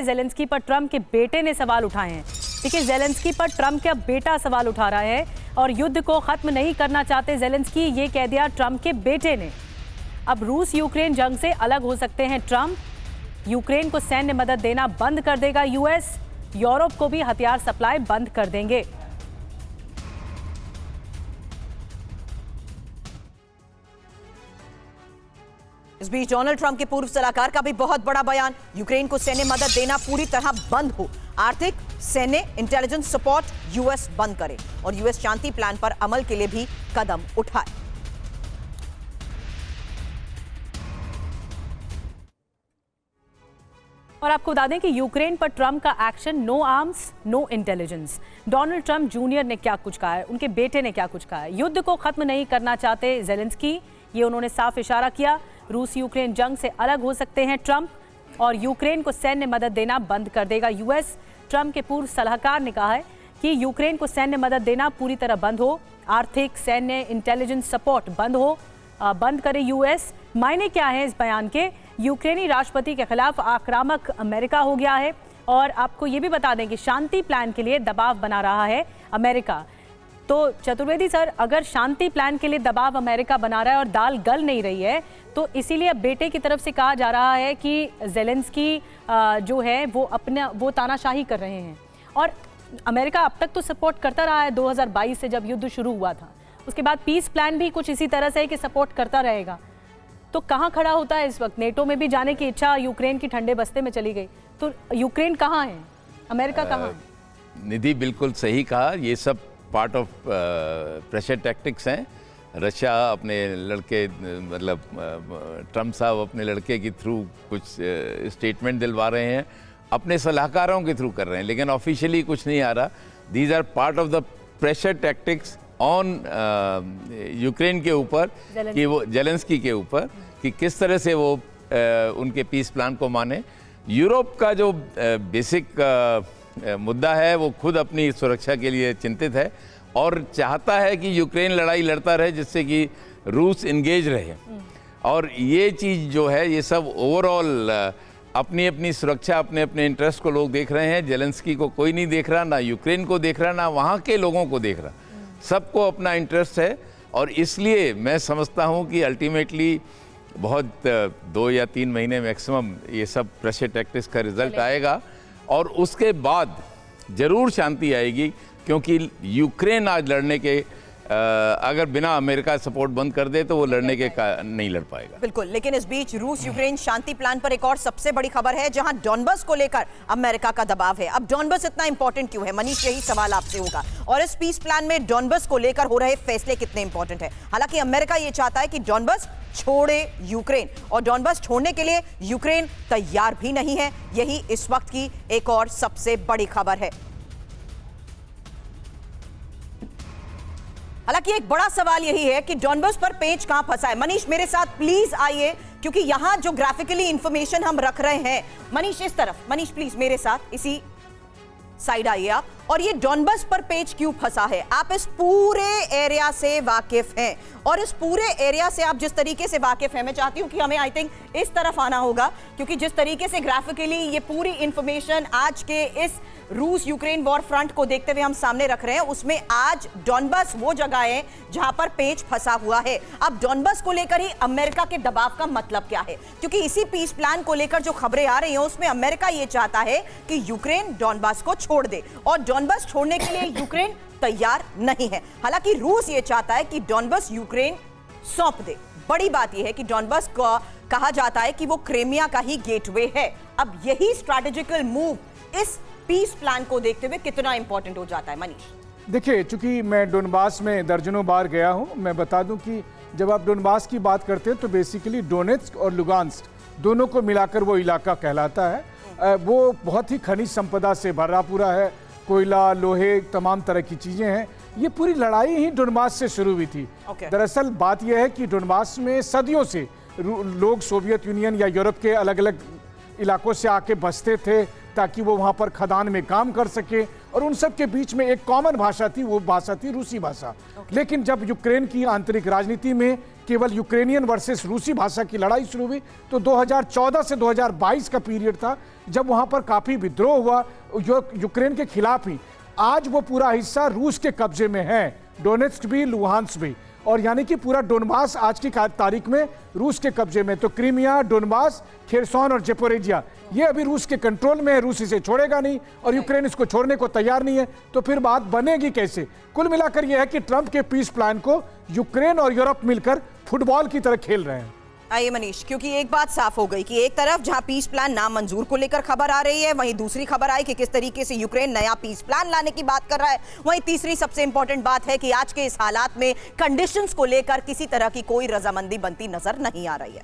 Zelensky पर Trump के बेटे ने सवाल उठाए हैं। देखिए, जेलेंस्की पर ट्रंप का बेटा सवाल उठा रहा है और युद्ध को खत्म नहीं करना चाहते जेलेंस्की, ये कह दिया ट्रंप के बेटे ने। अब रूस यूक्रेन जंग से अलग हो सकते हैं ट्रंप। यूक्रेन को सैन्य मदद देना बंद कर देगा यूएस। यूरोप को भी हथियार सप्लाई बंद कर देंगे। इस बीच डोनाल्ड ट्रंप के पूर्व सलाहकार का भी बहुत बड़ा बयान, यूक्रेन को सैन्य मदद देना पूरी तरह बंद हो, आर्थिक सैन्य इंटेलिजेंस सपोर्ट यूएस बंद करे और यूएस शांति प्लान पर अमल के लिए भी कदम उठाए। और आपको बता दें कि यूक्रेन पर ट्रंप का action, no arms no intelligence. Donald Trump junior ने क्या कुछ कहा है, उनके बेटे ने क्या कुछ कहा है। युद्ध को खत्म नहीं करना चाहते जेलेंस्की, ये उन्होंने साफ इशारा किया। रूस यूक्रेन जंग से अलग हो सकते हैं ट्रंप और यूक्रेन को सैन्य मदद देना बंद कर देगा यूएस। ट्रंप के पूर्व सलाहकार ने कहा है कि यूक्रेन को सैन्य मदद देना पूरी तरह बंद हो, आर्थिक सैन्य इंटेलिजेंस सपोर्ट बंद करे यूएस। मायने क्या है इस बयान के? यूक्रेनी राष्ट्रपति के खिलाफ आक्रामक अमेरिका हो गया है और आपको ये भी बता दें कि शांति प्लान के लिए दबाव बना रहा है अमेरिका। तो चतुर्वेदी सर, अगर शांति प्लान के लिए दबाव अमेरिका बना रहा है और दाल गल नहीं रही है, तो इसीलिए अब बेटे की तरफ से कहा जा रहा है कि जेलेंस्की जो है वो तानाशाही कर रहे हैं। और अमेरिका अब तक तो सपोर्ट करता रहा है 2022 से जब युद्ध शुरू हुआ था। उसके बाद पीस प्लान भी कुछ इसी तरह से है कि सपोर्ट करता रहेगा। तो कहाँ खड़ा होता है इस वक्त? नेटो में भी जाने की इच्छा यूक्रेन की ठंडे बस्ते में चली गई, तो यूक्रेन कहाँ है, अमेरिका कहाँ है? निधि बिल्कुल सही कहा, ये सब पार्ट ऑफ प्रेशर टैक्टिक्स हैं। रशिया अपने लड़के मतलब ट्रंप साहब अपने लड़के के थ्रू कुछ स्टेटमेंट दिलवा रहे हैं, अपने सलाहकारों के थ्रू कर रहे हैं, लेकिन ऑफिशियली कुछ नहीं आ रहा। These are part of the pressure tactics on Ukraine के ऊपर, कि वो जेलेंस्की के ऊपर, कि किस तरह से वो उनके पीस प्लान को माने। यूरोप का जो बेसिक मुद्दा है वो खुद अपनी सुरक्षा के लिए चिंतित है और चाहता है कि यूक्रेन लड़ाई लड़ता रहे जिससे कि रूस इंगेज रहे। और ये चीज़ जो है, ये सब ओवरऑल अपनी अपनी सुरक्षा, अपने अपने इंटरेस्ट को लोग देख रहे हैं। जेलेंस्की को कोई नहीं देख रहा, ना यूक्रेन को देख रहा, ना वहाँ के लोगों को देख रहा। सबको अपना इंटरेस्ट है और इसलिए मैं समझता हूँ कि अल्टीमेटली बहुत 2 या 3 महीने मैक्सिमम ये सब प्रेशर टैक्टिक्स का रिजल्ट आएगा और उसके बाद ज़रूर शांति आएगी, क्योंकि यूक्रेन आज लड़ने के अगर बिना अमेरिका सपोर्ट बंद कर दे तो वो लड़ने के नहीं लड़ पाएगा। बिल्कुल, लेकिन इस बीच रूस यूक्रेन शांति प्लान पर एक और सबसे बड़ी खबर है, जहां डॉनबस को लेकर अमेरिका का दबाव है। अब डॉनबस इतना इंपॉर्टेंट क्यों है मनीष, यही सवाल आपसे होगा। और इस पीस प्लान में डॉनबस को लेकर हो रहे फैसले कितने इंपॉर्टेंट है? हालांकि अमेरिका ये चाहता है कि डॉनबस छोड़े यूक्रेन, और डॉनबस छोड़ने के लिए यूक्रेन तैयार भी नहीं है। यही इस वक्त की एक और सबसे बड़ी खबर है। हालांकि एक बड़ा सवाल यही है कि डॉनबस पर पेंच कहां फंसा है। मनीष मेरे साथ प्लीज आइए, क्योंकि यहां जो ग्राफिकली इंफॉर्मेशन हम रख रहे हैं, मनीष इस तरफ, मनीष प्लीज मेरे साथ इसी साइड आइए आप। और ये डॉनबस पर पेच क्यों फंसा है? आप इस पूरे एरिया से वाकिफ हैं और इस पूरे एरिया से आप जिस तरीके से वाकिफ हैं, मैं चाहती हूं कि हमें आई थिंक इस तरफ आना होगा, क्योंकि जिस तरीके से ग्राफिकली ये पूरी इंफॉर्मेशन आज के इस रूस यूक्रेन वॉर फ्रंट को देखते हुए हम सामने रख रहे हैं, उसमें आज डॉनबस वो जगह है जहां पर पेच फंसा हुआ है। अब डॉनबस को लेकर ही अमेरिका के दबाव का मतलब क्या है? क्योंकि इसी पीस प्लान को लेकर जो खबरें आ रही हैं उसमें अमेरिका ये चाहता है कि यूक्रेन डॉनबस को छोड़ दे, और डॉनबस छोड़ने के लिए यूक्रेन तैयार नहीं है। हालांकि रूस ये चाहता है कि डॉनबस यूक्रेन सौंप दे। बड़ी बात यह है कि डॉनबस को कहा जाता है कि वो क्रीमिया का ही गेटवे है। अब यही स्ट्रैटेजिकल मूव इस पीस प्लान को देखते हुए कितना इंपॉर्टेंट हो जाता है मनीष? देखिए, चूंकि मैं डोनबास में दर्जनों बार गया हूं, मैं बता दूं कि जब आप डोनबास की बात करते हैं तो बेसिकली डोनेट्स्क और लुगांस्क दोनों को मिलाकर वो इलाका कहलाता है। वो बहुत ही खनिज संपदा से भरा पूरा है, कोयला, लोहे, तमाम तरह की चीज़ें हैं। ये पूरी लड़ाई ही डोनबास से शुरू हुई थी। दरअसल बात यह है कि डोनबास में सदियों से लोग सोवियत यूनियन या यूरोप के अलग अलग इलाकों से आके बसते थे ताकि वो वहाँ पर खदान में काम कर सके, और उन सब के बीच में एक कॉमन भाषा थी, वो भाषा थी रूसी भाषा। लेकिन जब यूक्रेन की आंतरिक राजनीति में केवल यूक्रेनियन वर्सेस रूसी भाषा की लड़ाई शुरू हुई, तो 2014 से 2022 का पीरियड था जब वहाँ पर काफ़ी विद्रोह हुआ यूक्रेन के खिलाफ ही। आज वो पूरा हिस्सा रूस के कब्जे में है, डोनेट्स्क भी, लुहांस्क भी, और यानी कि पूरा डोनबास आज की तारीख में रूस के कब्जे में। तो क्रीमिया, डोनबास, खेरसॉन और जेपोरेजिया ये अभी रूस के कंट्रोल में है। रूस इसे छोड़ेगा नहीं और यूक्रेन इसको छोड़ने को तैयार नहीं है, तो फिर बात बनेगी कैसे? कुल मिलाकर यह है कि ट्रंप के पीस प्लान को यूक्रेन और यूरोप मिलकर फुटबॉल की तरह खेल रहे हैं। आइए मनीष, क्योंकि एक बात साफ हो गई कि एक तरफ जहां पीस प्लान नामंजूर को लेकर खबर आ रही है, वहीं दूसरी खबर आई कि किस तरीके से यूक्रेन नया पीस प्लान लाने की बात कर रहा है। वहीं तीसरी सबसे इंपॉर्टेंट बात है कि आज के इस हालात में कंडीशंस को लेकर किसी तरह की कोई रजामंदी बनती नजर नहीं आ रही है।